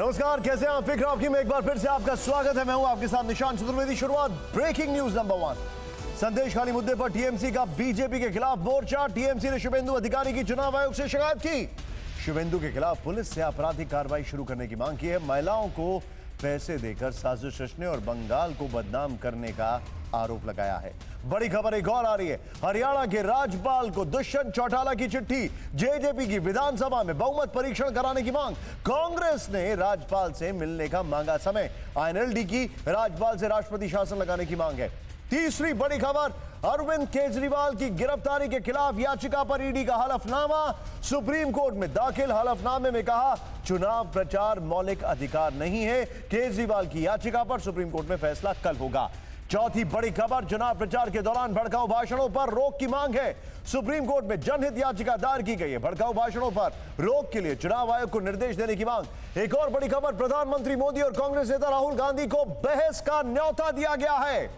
नमस्कार, कैसे हैं आप? फिक्र आपकी में एक बार फिर से आपका स्वागत है। मैं हूं आपके साथ निशान चतुर्वेदी। शुरुआत ब्रेकिंग न्यूज नंबर 1। संदेश खाली मुद्दे पर टीएमसी का बीजेपी के खिलाफ मोर्चा। टीएमसी ने शुभेंदु अधिकारी की चुनाव आयोग से शिकायत की। शुभेंदु के खिलाफ पुलिस से आपराधिक कार्रवाई शुरू करने की मांग की है। महिलाओं को पैसे देकर साजिश रचने और बंगाल को बदनाम करने का आरोप लगाया है। बड़ी खबर एक और आ रही है। हरियाणा के राज्यपाल को दुष्यंत चौटाला की चिट्ठी। जेजेपी की विधानसभा में बहुमत परीक्षण कराने की मांग। कांग्रेस ने राज्यपाल से मिलने का मांगा समय। आईएनएलडी की राज्यपाल से राष्ट्रपति शासन लगाने की मांग है। तीसरी बड़ी खबर, अरविंद केजरीवाल की गिरफ्तारी के खिलाफ याचिका पर ईडी का हलफनामा। सुप्रीम कोर्ट में दाखिल हलफनामे में कहा चुनाव प्रचार मौलिक अधिकार नहीं है। केजरीवाल की याचिका पर सुप्रीम कोर्ट में फैसला कल होगा। चौथी बड़ी खबर, चुनाव प्रचार के दौरान भड़काऊ भाषणों पर रोक की मांग है। सुप्रीम कोर्ट में जनहित याचिका दायर की गई है। भड़काऊ भाषणों पर रोक के लिए चुनाव आयोग को निर्देश देने की मांग। एक और बड़ी खबर, प्रधानमंत्री मोदी और कांग्रेस नेता राहुल गांधी को बहस का न्योता दिया गया है।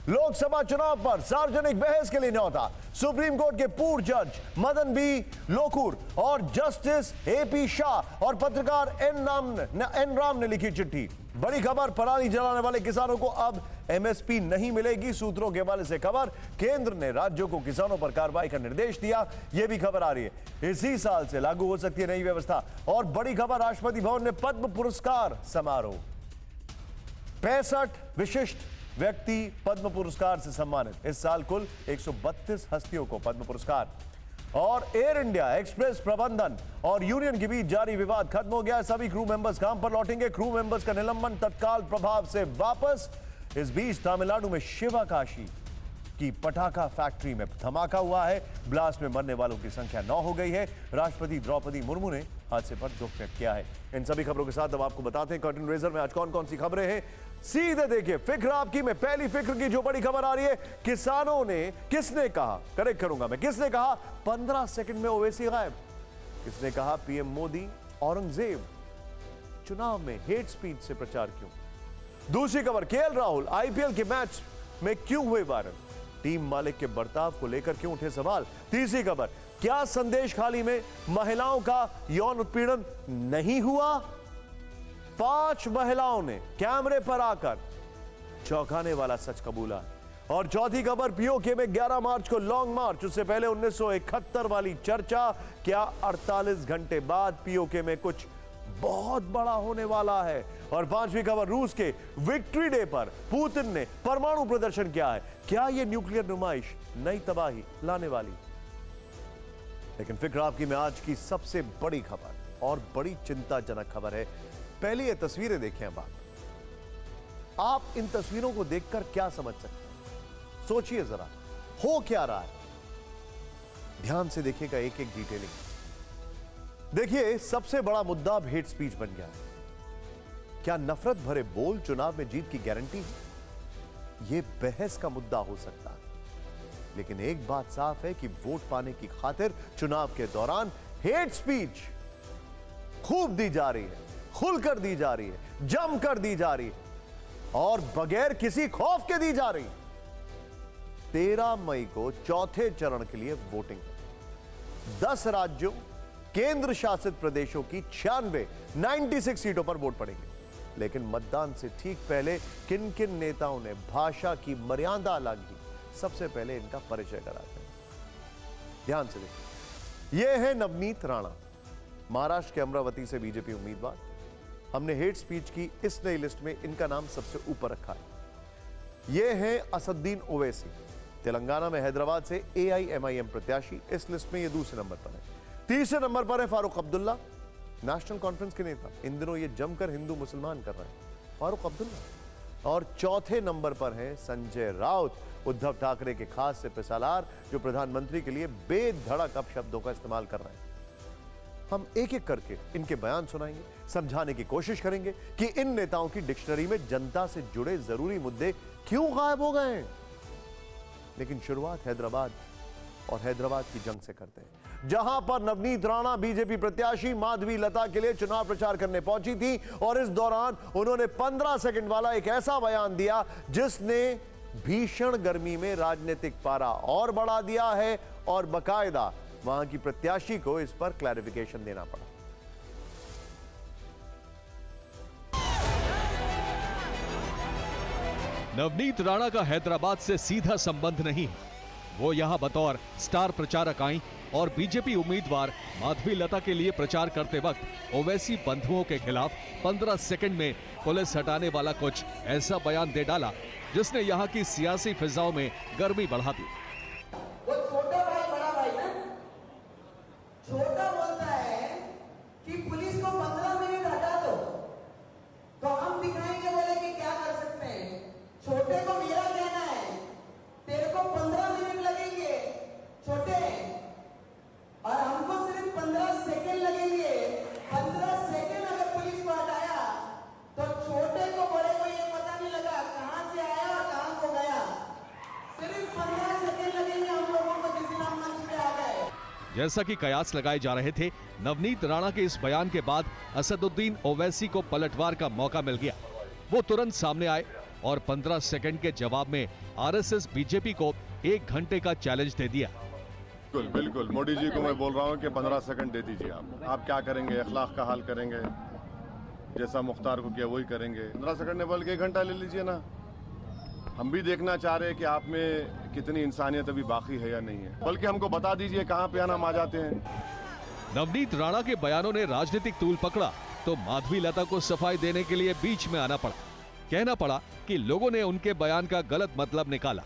लोकसभा चुनाव पर सार्वजनिक बहस के लिए न्योता। सुप्रीम कोर्ट के पूर्व जज मदन बी लोकुर और जस्टिस एपी शाह और पत्रकार एन राम ने लिखी चिट्ठी। बड़ी खबर, पराली जलाने वाले किसानों को अब एमएसपी नहीं मिलेगी। सूत्रों के हवाले से खबर, केंद्र ने राज्यों को किसानों पर कार्रवाई का निर्देश दिया। यह भी खबर आ रही है। इसी साल से लागू हो सकती है नई व्यवस्था। और बड़ी खबर, राष्ट्रपति भवन में पद्म पुरस्कार समारोह। 65 विशिष्ट व्यक्ति पद्म पुरस्कार से सम्मानित। इस साल कुल 132 हस्तियों को पद्म पुरस्कार। और एयर इंडिया एक्सप्रेस प्रबंधन और यूनियन के बीच जारी विवाद खत्म हो गया। सभी क्रू मेंबर्स काम पर लौटेंगे। क्रू मेंबर्स का निलंबन तत्काल प्रभाव से वापस। इस बीच तमिलनाडु में शिवाकाशी की पटाखा फैक्ट्री में धमाका हुआ है। ब्लास्ट में मरने वालों की संख्या 9 हो गई है। राष्ट्रपति द्रौपदी मुर्मू ने हादसे पर दुख व्यक्त किया है। इन सभी खबरों के साथ अब आपको बताते हैं कर्टन रेजर में आज कौन कौन सी खबरें हैं। सीधे देखिए फिक्र आपकी में। पहली फिक्र की जो बड़ी खबर आ रही है, किसानों ने, किसने कहा, करेक्ट करूंगा मैं, किसने कहा 15 सेकंड में ओवैसी गायब। किसने कहा पीएम मोदी औरंगजेब। चुनाव में हेट स्पीच से प्रचार क्यों। दूसरी खबर, केएल राहुल आईपीएल के मैच में क्यों हुए वायरल। टीम मालिक के बर्ताव को लेकर क्यों उठे सवाल। तीसरी खबर, क्या संदेश खाली में महिलाओं का यौन उत्पीड़न नहीं हुआ। 5 महिलाओं ने कैमरे पर आकर चौंकाने वाला सच कबूला। और चौथी खबर, पीओके में 11 मार्च को लॉन्ग मार्च, उससे पहले 1971 वाली चर्चा। क्या 48 घंटे बाद पीओके में कुछ बहुत बड़ा होने वाला है। और 5वीं खबर, रूस के विक्ट्री डे पर पुतिन ने परमाणु प्रदर्शन किया है। क्या यह न्यूक्लियर नुमाइश नई तबाही लाने वाली। लेकिन फिक्र आपकी में आज की सबसे बड़ी खबर और बड़ी चिंताजनक खबर है। पहले ये तस्वीरें देखें। अब आप इन तस्वीरों को देखकर क्या समझ सकते हैं, सोचिए जरा, हो क्या रहा है। ध्यान से देखिएगा एक एक डिटेलिंग। देखिए, सबसे बड़ा मुद्दा अब हेट स्पीच बन गया है। क्या नफरत भरे बोल चुनाव में जीत की गारंटी है। यह बहस का मुद्दा हो सकता है, लेकिन एक बात साफ है कि वोट पाने की खातिर चुनाव के दौरान हेट स्पीच खूब दी जा रही है, खुलकर दी जा रही है, जमकर दी जा रही है और बगैर किसी खौफ के दी जा रही है। 13 मई को चौथे चरण के लिए वोटिंग। 10 राज्यों, केंद्र शासित प्रदेशों की 96 सीटों पर वोट पड़ेंगे। लेकिन मतदान से ठीक पहले किन किन नेताओं ने भाषा की मर्यादा लांघी, सबसे पहले इनका परिचय कराते हैं। ध्यान से देखिए, यह है नवनीत राणा, महाराष्ट्र के अमरावती से बीजेपी उम्मीदवार। हमने हेट स्पीच की इस नई लिस्ट में इनका नाम सबसे ऊपर रखा है। यह है असदुद्दीन ओवैसी, तेलंगाना में हैदराबाद से एआईएमआईएम प्रत्याशी। इस लिस्ट में यह दूसरे नंबर पर है। तीसरे नंबर पर है फारूक अब्दुल्ला, नेशनल कॉन्फ्रेंस के नेता। इन दिनों ये जमकर हिंदू मुसलमान कर रहे हैं, फारूक अब्दुल्ला। और चौथे नंबर पर है संजय राउत, उद्धव ठाकरे के खास से पिसालार, जो प्रधानमंत्री के लिए बेधड़क अपशब्दों का इस्तेमाल कर रहे हैं। हम एक एक करके इनके बयान सुनाएंगे, समझाने की कोशिश करेंगे कि इन नेताओं की डिक्शनरी में जनता से जुड़े जरूरी मुद्दे क्यों गायब हो गए हैं। लेकिन शुरुआत हैदराबाद और हैदराबाद की जंग से करते हैं, जहां पर नवनीत राणा बीजेपी प्रत्याशी माधवी लता के लिए चुनाव प्रचार करने पहुंची थी। और इस दौरान उन्होंने 15 सेकंड वाला एक ऐसा बयान दिया जिसने भीषण गर्मी में राजनीतिक पारा और बढ़ा दिया है और बाकायदा वहां की प्रत्याशी को इस पर क्लैरिफिकेशन देना पड़ा। नवनीत राणा का हैदराबाद से सीधा संबंध नहीं है। वो यहां बतौर स्टार प्रचारक आई और बीजेपी उम्मीदवार माधवी लता के लिए प्रचार करते वक्त ओवैसी बंधुओं के खिलाफ 15 सेकंड में पुलिस हटाने वाला कुछ ऐसा बयान दे डाला जिसने यहां की सियासी फिजाओं में गर्मी बढ़ा दी। वो छोटा भाई बड़ा भाई ना, छोटा बोलता है कि पुलिस को 15 मिनट हटा दो तो हम दिखाएंगे, बोले कि क्या कर सकते हैं। छोटे को मेरा कहना है तेरे को 15 मिनट लगेंगे छोटे, और हमको सिर्फ 15 सेकंड लगेंगे। 15 सेकंड अगर पुलिस को हटाया तो छोटे को बड़े को ये पता नहीं लगा कहां से आया और कहां को गया। सिर्फ 15 सेकंड लगेंगे हम लोगों को जिस दिन हम मंच पे आ गए। जैसा कि कयास लगाए जा रहे थे, नवनीत राणा के इस बयान के बाद असदुद्दीन ओवैसी को पलटवार का मौका मिल गया। वो तुरंत सामने आए और 15 सेकंड के जवाब में आरएसएस बीजेपी को 1 घंटे का चैलेंज दे दिया। बिल्कुल बिल्कुल, मोदी जी को मैं बोल रहा हूँ कि 15 सेकंड दे दीजिए। आप क्या करेंगे? अखलाक का हाल करेंगे, जैसा मुख्तार को किया वही करेंगे। 15 सेकंड ने बोल के 1 घंटा ले लीजिए ना। हम भी देखना चाह रहे हैं कि आप में कितनी इंसानियत अभी बाकी है या नहीं है, बल्कि हमको बता दीजिए कहाँ पे हम आ जाते हैं। नवनीत राणा के बयानों ने राजनीतिक तूल पकड़ा तो माधवी लता को सफाई देने के लिए बीच में आना पड़ा। कहना पड़ा कि लोगों ने उनके बयान का गलत मतलब निकाला।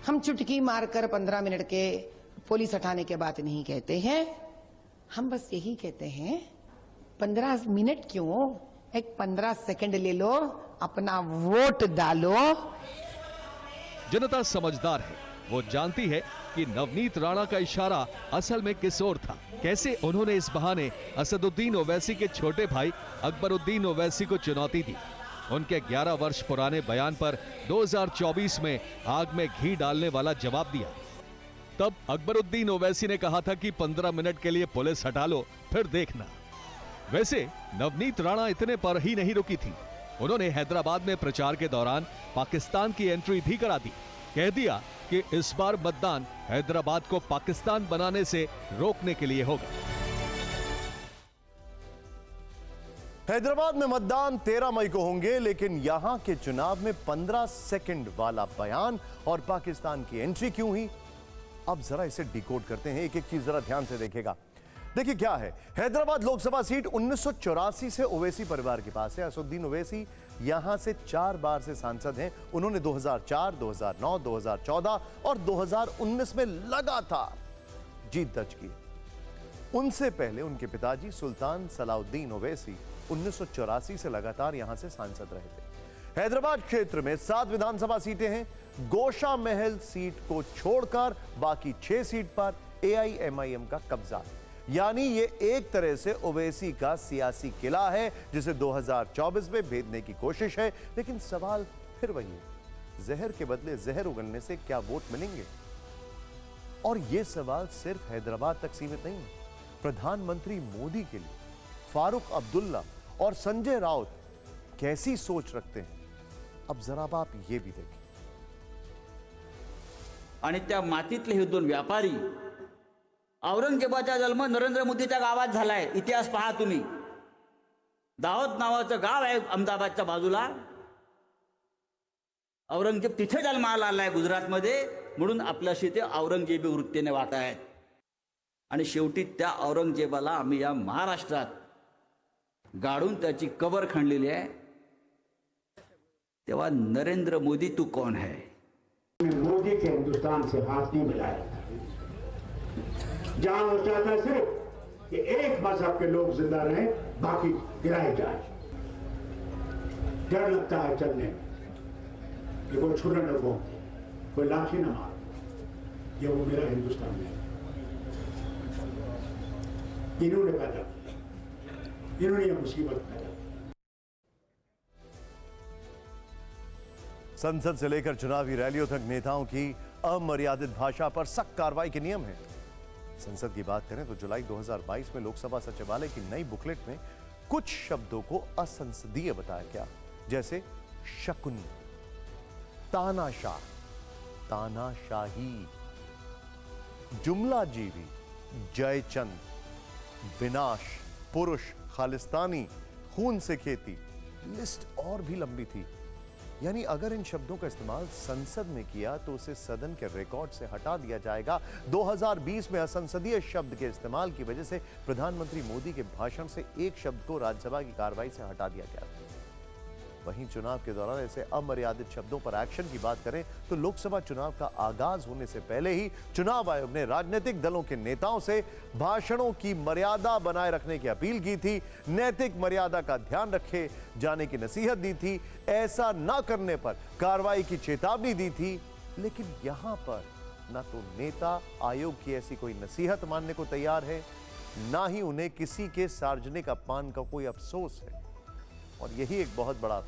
हम चुटकी मारकर 15 मिनट के पुलिस हटाने के बात नहीं कहते हैं, हम बस यही कहते हैं 15 मिनट क्यों, एक 15 सेकंड ले लो, अपना वोट डालो। जनता समझदार है, वो जानती है कि नवनीत राणा का इशारा असल में किस ओर था। कैसे उन्होंने इस बहाने असदुद्दीन ओवैसी के छोटे भाई अकबरुद्दीन ओवैसी को चुनौती दी। उनके 11 वर्ष पुराने बयान पर 2024 में आग में घी डालने वाला जवाब दिया। तब अकबरुद्दीन ओवैसी ने कहा था कि 15 मिनट के लिए पुलिस हटा लो, फिर देखना। वैसे नवनीत राणा इतने पर ही नहीं रुकी थी। उन्होंने हैदराबाद में प्रचार के दौरान पाकिस्तान की एंट्री भी करा दी। कह दिया कि इस बार मतदान हैदराबाद को पाकिस्तान बनाने से रोकने के लिए होगा। हैदराबाद में मतदान 13 मई को होंगे, लेकिन यहां के चुनाव में 15 सेकंड वाला बयान और पाकिस्तान की एंट्री क्यों हुई? अब जरा इसे डिकोड करते हैं, एक एक चीज जरा ध्यान से देखिएगा। देखिए क्या है, हैदराबाद लोकसभा सीट 1984 से ओवैसी परिवार के पास है। असदुद्दीन ओवैसी यहां से 4 बार से सांसद हैं। उन्होंने 2004, 2009, 2014 और 2019 में लगातार जीत दर्ज की। उनसे पहले उनके पिताजी सुल्तान सलाउद्दीन ओवैसी 1984 से लगातार यहां से सांसद रहे थे। हैदराबाद क्षेत्र में 7 विधानसभा सीटें हैं। गोशा महल सीट को छोड़कर बाकी 6 सीट पर एआईएमआईएम का कब्जा, यानी ये एक तरह से ओवैसी का सियासी किला है जिसे 2024 में भेदने की कोशिश है। लेकिन सवाल फिर वही है, जहर के बदले जहर उगलने से क्या वोट मिलेंगे? और यह सवाल सिर्फ हैदराबाद तक सीमित नहीं है। प्रधानमंत्री मोदी के लिए फारूक अब्दुल्ला और संजय राउत कैसी सोच रखते हैं, अब जरा आप ये भी देखें। आणि त्या मातीतले हे 2 व्यापारी, औरंगजेबाचा जन्म नरेंद्र मोदीच्या गावात झालाय। इतिहास पहा तुम्ही। दाहोद नावाचं गाव आहे अहमदाबादच्या बाजूला। औरंगजेब तिथे जन्माला आलाय गुजरातमध्ये, म्हणून आपल्याशी ते औरंगजेबी वृत्तीने वागतायत। आणि शेवटी त्या औरंगजेबाला आम्ही या महाराष्ट्रात गाडून त्याची कबर खणलेली आहे। तेव्हा नरेंद्र मोदी तू कौन है? मोदी के हिंदुस्तान से हाथ नहीं मिलाया, जहां वो चाहता है सिर्फ कि एक मजहब के लोग जिंदा रहें, बाकी गिराए जाए। डर लगता है चलने में कि कोई छुरा न हो, कोई लाठी न मार। ये वो मेरा हिंदुस्तान है, इन्होंने पैदा किया, इन्होंने ये मुसीबत पैदा। संसद से लेकर चुनावी रैलियों तक नेताओं की अमर्यादित भाषा पर सख्त कार्रवाई के नियम हैं। संसद की बात करें तो जुलाई 2022 में लोकसभा सचिवालय की नई बुकलेट में कुछ शब्दों को असंसदीय बताया गया, जैसे शकुनी, तानाशाह, तानाशाही, जुमलाजीवी, जयचंद, विनाश, पुरुष, खालिस्तानी, खून से खेती, लिस्ट और भी लंबी थी। यानी अगर इन शब्दों का इस्तेमाल संसद में किया तो उसे सदन के रिकॉर्ड से हटा दिया जाएगा। 2020 में असंसदीय शब्द के इस्तेमाल की वजह से प्रधानमंत्री मोदी के भाषण से एक शब्द को राज्यसभा की कार्रवाई से हटा दिया गया। वहीं चुनाव के दौरान ऐसे अमर्यादित शब्दों पर एक्शन की बात करें तो लोकसभा चुनाव का आगाज होने से पहले ही चुनाव आयोग ने राजनीतिक दलों के नेताओं से भाषणों की मर्यादा बनाए रखने की अपील की थी, नैतिक मर्यादा का ध्यान रखे जाने की नसीहत दी थी, ऐसा ना करने पर कार्रवाई की चेतावनी दी थी। लेकिन यहां पर ना तो नेता आयोग की ऐसी कोई नसीहत मानने को तैयार है, ना ही उन्हें किसी के सार्वजनिक अपमान का कोई अफसोस है। और यही एक बहुत बड़ा